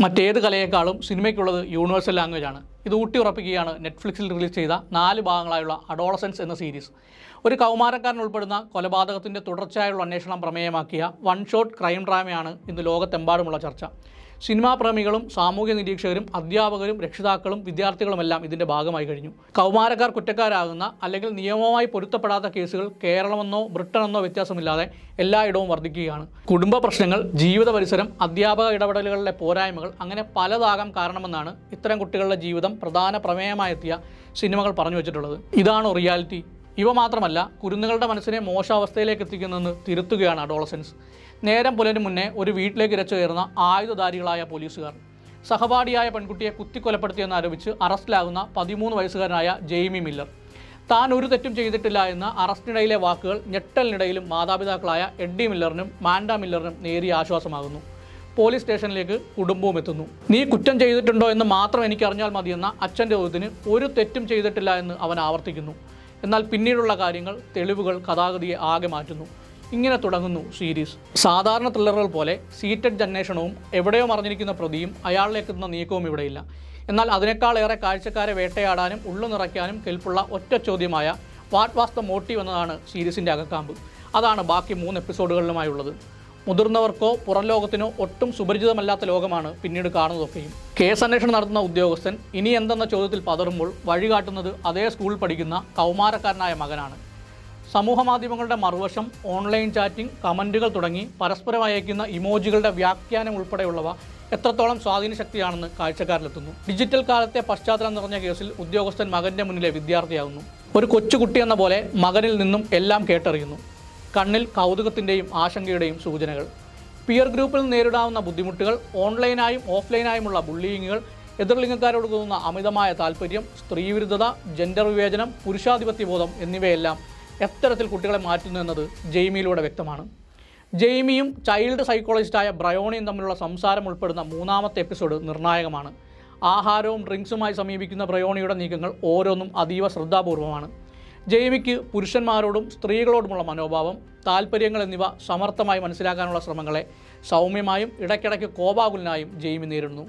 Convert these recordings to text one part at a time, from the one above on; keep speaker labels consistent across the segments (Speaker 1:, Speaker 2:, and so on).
Speaker 1: മറ്റേത് കലയേക്കാളും സിനിമയ്ക്കുള്ളത് universal language ആണ്. ഇത് ഊട്ടിയുറപ്പിക്കുകയാണ് നെറ്റ്ഫ്ലിക്സിൽ റിലീസ് ചെയ്ത 4 ഭാഗങ്ങളായുള്ള അഡോളസൻസ് എന്ന സീരീസ്. ഒരു കൗമാരക്കാരൻ ഉൾപ്പെടുന്ന കൊലപാതകത്തിൻ്റെ തുടർച്ചയായുള്ള അന്വേഷണം പ്രമേയമാക്കിയ വൺ ഷോട്ട് ക്രൈം ഡ്രാമയാണ് ഇന്ന് ലോകത്തെമ്പാടുമുള്ള ചർച്ച. സിനിമാ പ്രേമികളും സാമൂഹ്യ നിരീക്ഷകരും അധ്യാപകരും രക്ഷിതാക്കളും വിദ്യാർത്ഥികളുമെല്ലാം ഇതിൻ്റെ ഭാഗമായി കഴിഞ്ഞു. കൗമാരക്കാർ കുറ്റക്കാരാകുന്ന അല്ലെങ്കിൽ നിയമവുമായി പൊരുത്തപ്പെടാത്ത കേസുകൾ കേരളമെന്നോ ബ്രിട്ടനെന്നോ വ്യത്യാസമില്ലാതെ എല്ലായിടവും വർദ്ധിക്കുകയാണ്. കുടുംബ പ്രശ്നങ്ങൾ, ജീവിത പരിസരം, അധ്യാപക ഇടപെടലുകളിലെ പോരായ്മകൾ, അങ്ങനെ പലതാകാം കാരണമെന്നാണ് ഇത്തരം കുട്ടികളുടെ ജീവിതം പ്രധാന പ്രമേയമായെത്തിയ സിനിമകൾ പറഞ്ഞു വെച്ചിട്ടുള്ളത്. ഇതാണോ റിയാലിറ്റി? ഇവ മാത്രമല്ല, കുരുന്നുകളുടെ മനസ്സിനെ മോശാവസ്ഥയിലേക്ക് എത്തിക്കുന്നതെന്ന് തിരുത്തുകയാണ് അഡോളസൻസ്. നേരം പുലരും മുന്നേ ഒരു വീട്ടിലേക്ക് ഇരച്ചു കയറുന്ന ആയുധധാരികളായ പോലീസുകാർ. സഹപാഠിയായ പെൺകുട്ടിയെ കുത്തിക്കൊലപ്പെടുത്തിയെന്ന് ആരോപിച്ച് അറസ്റ്റിലാകുന്ന 13 വയസ്സുകാരനായ ജെയ്മി മില്ലർ. താൻ ഒരു തെറ്റും ചെയ്തിട്ടില്ല എന്ന അറസ്റ്റിനിടയിലെ വാക്കുകൾ ഞെട്ടലിനിടയിലും മാതാപിതാക്കളായ എഡ്ഡി മില്ലറിനും മാൻഡ മില്ലറിനും നേരിയ ആശ്വാസമാകുന്നു. പോലീസ് സ്റ്റേഷനിലേക്ക് കുടുംബവും എത്തുന്നു. നീ കുറ്റം ചെയ്തിട്ടുണ്ടോ എന്ന് മാത്രം എനിക്കറിഞ്ഞാൽ മതിയെന്ന അച്ഛൻ്റെ ചോദ്യത്തിന് ഒരു തെറ്റും ചെയ്തിട്ടില്ല എന്ന് അവൻ ആവർത്തിക്കുന്നു. എന്നാൽ പിന്നീടുള്ള കാര്യങ്ങൾ, തെളിവുകൾ കഥാഗതിയെ ആകെ മാറ്റുന്നു. ഇങ്ങനെ തുടങ്ങുന്നു സീരീസ്. സാധാരണ ത്രില്ലറുകൾ പോലെ സീറ്റഡ് അന്വേഷണവും എവിടെയോ മറിഞ്ഞിരിക്കുന്ന പ്രതിയും അയാളിലേക്കെത്തുന്ന നീക്കവും ഇവിടെയില്ല. എന്നാൽ അതിനേക്കാളേറെ കാഴ്ചക്കാരെ വേട്ടയാടാനും ഉള്ളു നിറയ്ക്കാനും കെൽപ്പുള്ള ഒറ്റ ചോദ്യമായ വാട്ട് വാസ് ദ മോട്ടീവ് എന്നതാണ് സീരീസിൻ്റെ അകക്കാമ്പ്. അതാണ് ബാക്കി 3 എപ്പിസോഡുകളിലുമായുള്ളത്. മുതിർന്നവർക്കോ പുറം ലോകത്തിനോ ഒട്ടും സുപരിചിതമല്ലാത്ത ലോകമാണ് പിന്നീട് കാണുന്നതൊക്കെയും. കേസ് അന്വേഷണം നടത്തുന്ന ഉദ്യോഗസ്ഥൻ ഇനി എന്തെന്ന ചോദ്യത്തിൽ പതറുമ്പോൾ വഴികാട്ടുന്നത് അതേ സ്കൂളിൽ പഠിക്കുന്ന കൗമാരക്കാരനായ മകനാണ്. സമൂഹമാധ്യമങ്ങളുടെ മറുവശം, ഓൺലൈൻ ചാറ്റിംഗ്, കമൻറ്റുകൾ തുടങ്ങി പരസ്പരം അയക്കുന്ന ഇമോജികളുടെ വ്യാഖ്യാനം ഉൾപ്പെടെയുള്ളവ എത്രത്തോളം സ്വാധീന ശക്തിയാണെന്ന് കാഴ്ചക്കാരിലെത്തുന്നു. ഡിജിറ്റൽ കാലത്തെ പശ്ചാത്തലം നിറഞ്ഞ കേസിൽ ഉദ്യോഗസ്ഥൻ മകൻ്റെ മുന്നിലെ വിദ്യാർത്ഥിയാകുന്നു. ഒരു കൊച്ചുകുട്ടി എന്ന പോലെ മകനിൽ നിന്നും എല്ലാം കേട്ടറിയുന്നു. കണ്ണിൽ കൗതുകത്തിൻ്റെയും ആശങ്കയുടെയും സൂചനകൾ. പിയർ ഗ്രൂപ്പിൽ നേരിടാവുന്ന ബുദ്ധിമുട്ടുകൾ, ഓൺലൈനായും ഓഫ്ലൈനായുമുള്ള ബുള്ളിയിങ്ങുകൾ, എതിർലിംഗക്കാരോട് തോന്നുന്ന അമിതമായ താല്പര്യം, സ്ത്രീവിരുദ്ധത, ജെൻഡർ വിവേചനം, പുരുഷാധിപത്യബോധം എന്നിവയെല്ലാം എത്തരത്തിൽ കുട്ടികളെ മാറ്റുന്നു എന്നത് ജെയ്മിയിലൂടെ വ്യക്തമാണ്. ജെയ്മിയും ചൈൽഡ് സൈക്കോളജിസ്റ്റായ ബ്രയോണിയും തമ്മിലുള്ള സംസാരം ഉൾപ്പെടുന്ന 3ാമത്തെ എപ്പിസോഡ് നിർണായകമാണ്. ആഹാരവും ഡ്രിങ്ക്സുമായി സമീപിക്കുന്ന ബ്രയോണിയുടെ നീക്കങ്ങൾ ഓരോന്നും അതീവ ശ്രദ്ധാപൂർവമാണ്. ജെയ്മിക്ക് പുരുഷന്മാരോടും സ്ത്രീകളോടുമുള്ള മനോഭാവം, താല്പര്യങ്ങൾ എന്നിവ സമർത്ഥമായി മനസ്സിലാക്കാനുള്ള ശ്രമങ്ങളെ സൗമ്യമായും ഇടയ്ക്കിടയ്ക്ക് കോപാകുലനായും ജെയ്മി നേരിടുന്നു.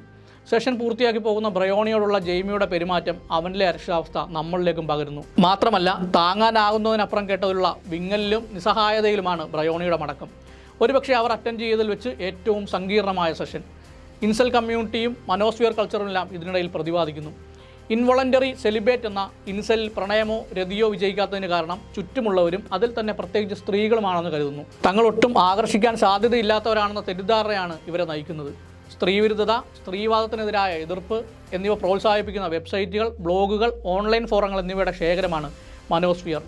Speaker 1: സെഷൻ പൂർത്തിയാക്കി പോകുന്ന ബ്രയോണിയോടുള്ള ജെയ്മിയുടെ പെരുമാറ്റം അവനിലെ അരക്ഷിതാവസ്ഥ നമ്മളിലേക്കും പകരുന്നു. മാത്രമല്ല, താങ്ങാനാകുന്നതിനപ്പുറം കേട്ടതിലുള്ള വിങ്ങലിലും നിസ്സഹായതയിലുമാണ് ബ്രയോണിയുടെ മടക്കം. ഒരുപക്ഷെ അവർ അറ്റൻഡ് ചെയ്തതിൽ വെച്ച് ഏറ്റവും സങ്കീർണമായ സെഷൻ. ഇൻസൽ കമ്മ്യൂണിറ്റിയും മനോസ്ഫിയർ കൾച്ചറുമെല്ലാം ഇതിനിടയിൽ പ്രതിപാദിക്കുന്നു. ഇൻവോളണ്ടറി സെലിബേറ്റ് എന്ന ഇൻസൽ പ്രണയമോ രതിയോ വിജയിക്കാത്തതിന് കാരണം ചുറ്റുമുള്ളവരും, അതിൽ തന്നെ പ്രത്യേകിച്ച് സ്ത്രീകളുമാണെന്ന് കരുതുന്നു. തങ്ങളൊട്ടും ആകർഷിക്കാൻ സാധ്യതയില്ലാത്തവരാണെന്ന തെറ്റിദ്ധാരണയാണ് ഇവരെ നയിക്കുന്നത്. സ്ത്രീവിരുദ്ധത, സ്ത്രീവാദത്തിനെതിരായ എതിർപ്പ് എന്നിവ പ്രോത്സാഹിപ്പിക്കുന്ന വെബ്സൈറ്റുകൾ, ബ്ലോഗുകൾ, ഓൺലൈൻ ഫോറങ്ങൾ എന്നിവയുടെ ശേഖരമാണ് മനോസ്ഫിയർ.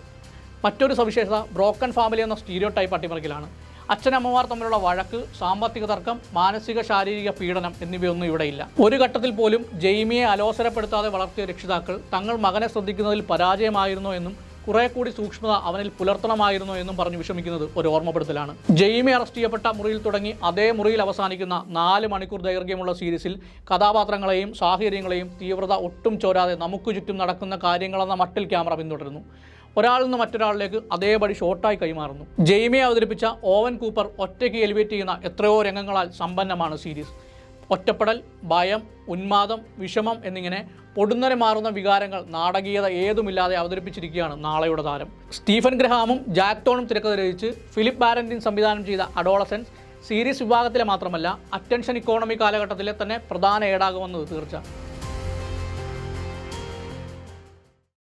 Speaker 1: മറ്റൊരു സവിശേഷത ബ്രോക്കൺ ഫാമിലി എന്ന സ്റ്റീരിയോടൈപ്പ് അട്ടിമറിക്കലാണ്. അച്ഛനമ്മമാർ തമ്മിലുള്ള വഴക്ക്, സാമ്പത്തിക തർക്കം, മാനസിക ശാരീരിക പീഡനം എന്നിവയൊന്നും ഇവിടെയില്ല. ഒരു ഘട്ടത്തിൽ പോലും ജെയ്മിയെ അലോസരപ്പെടുത്താതെ വളർത്തിയ രക്ഷിതാക്കൾ തങ്ങൾ മകനെ ശ്രദ്ധിക്കുന്നതിൽ പരാജയമായിരുന്നോ എന്നും കുറെ കൂടി സൂക്ഷ്മത അവനിൽ പുലർത്തണമായിരുന്നോ എന്നും പറഞ്ഞ് വിഷമിക്കുന്നത് ഒരു ഓർമ്മപ്പെടുത്തലാണ്. ജെയ്മി അറസ്റ്റ് ചെയ്യപ്പെട്ട മുറിയിൽ തുടങ്ങി അതേ മുറിയിൽ അവസാനിക്കുന്ന 4 മണിക്കൂർ ദൈർഘ്യമുള്ള സീരീസിൽ കഥാപാത്രങ്ങളെയും സാഹചര്യങ്ങളെയും തീവ്രത ഒട്ടും ചോരാതെ നമുക്ക് ചുറ്റും നടക്കുന്ന കാര്യങ്ങളെന്ന മട്ടിൽ ക്യാമറ പിന്തുടരുന്നു. ഒരാളിൽ നിന്ന് മറ്റൊരാളിലേക്ക് അതേപടി ഷോട്ടായി കൈമാറുന്നു. ജെയ്മിയെ അവതരിപ്പിച്ച ഓവൻ കൂപ്പർ ഒറ്റയ്ക്ക് എലിവേറ്റ് ചെയ്യുന്ന എത്രയോ രംഗങ്ങളാൽ സമ്പന്നമാണ് സീരീസ്. ഒറ്റപ്പെടൽ, ഭയം, ഉന്മാദം, വിഷമം എന്നിങ്ങനെ പൊടുന്നനെ മാറുന്ന വികാരങ്ങൾ നാടകീയത ഏതുമില്ലാതെ അവതരിപ്പിച്ചിരിക്കുകയാണ് നാളെയുടെ താരം. സ്റ്റീഫൻ ഗ്രഹാമും ജാക്ക് തോണും തിരക്കഥ രചിച്ച് ഫിലിപ്പ് ബാരന്റിൻ സംവിധാനം ചെയ്ത അഡോളസൻസ് സീരീസ് വിഭാഗത്തിലെ മാത്രമല്ല, അറ്റൻഷൻ ഇക്കോണമി കാലഘട്ടത്തിലെ തന്നെ പ്രധാന ഏടാകുമെന്നത് തീർച്ച.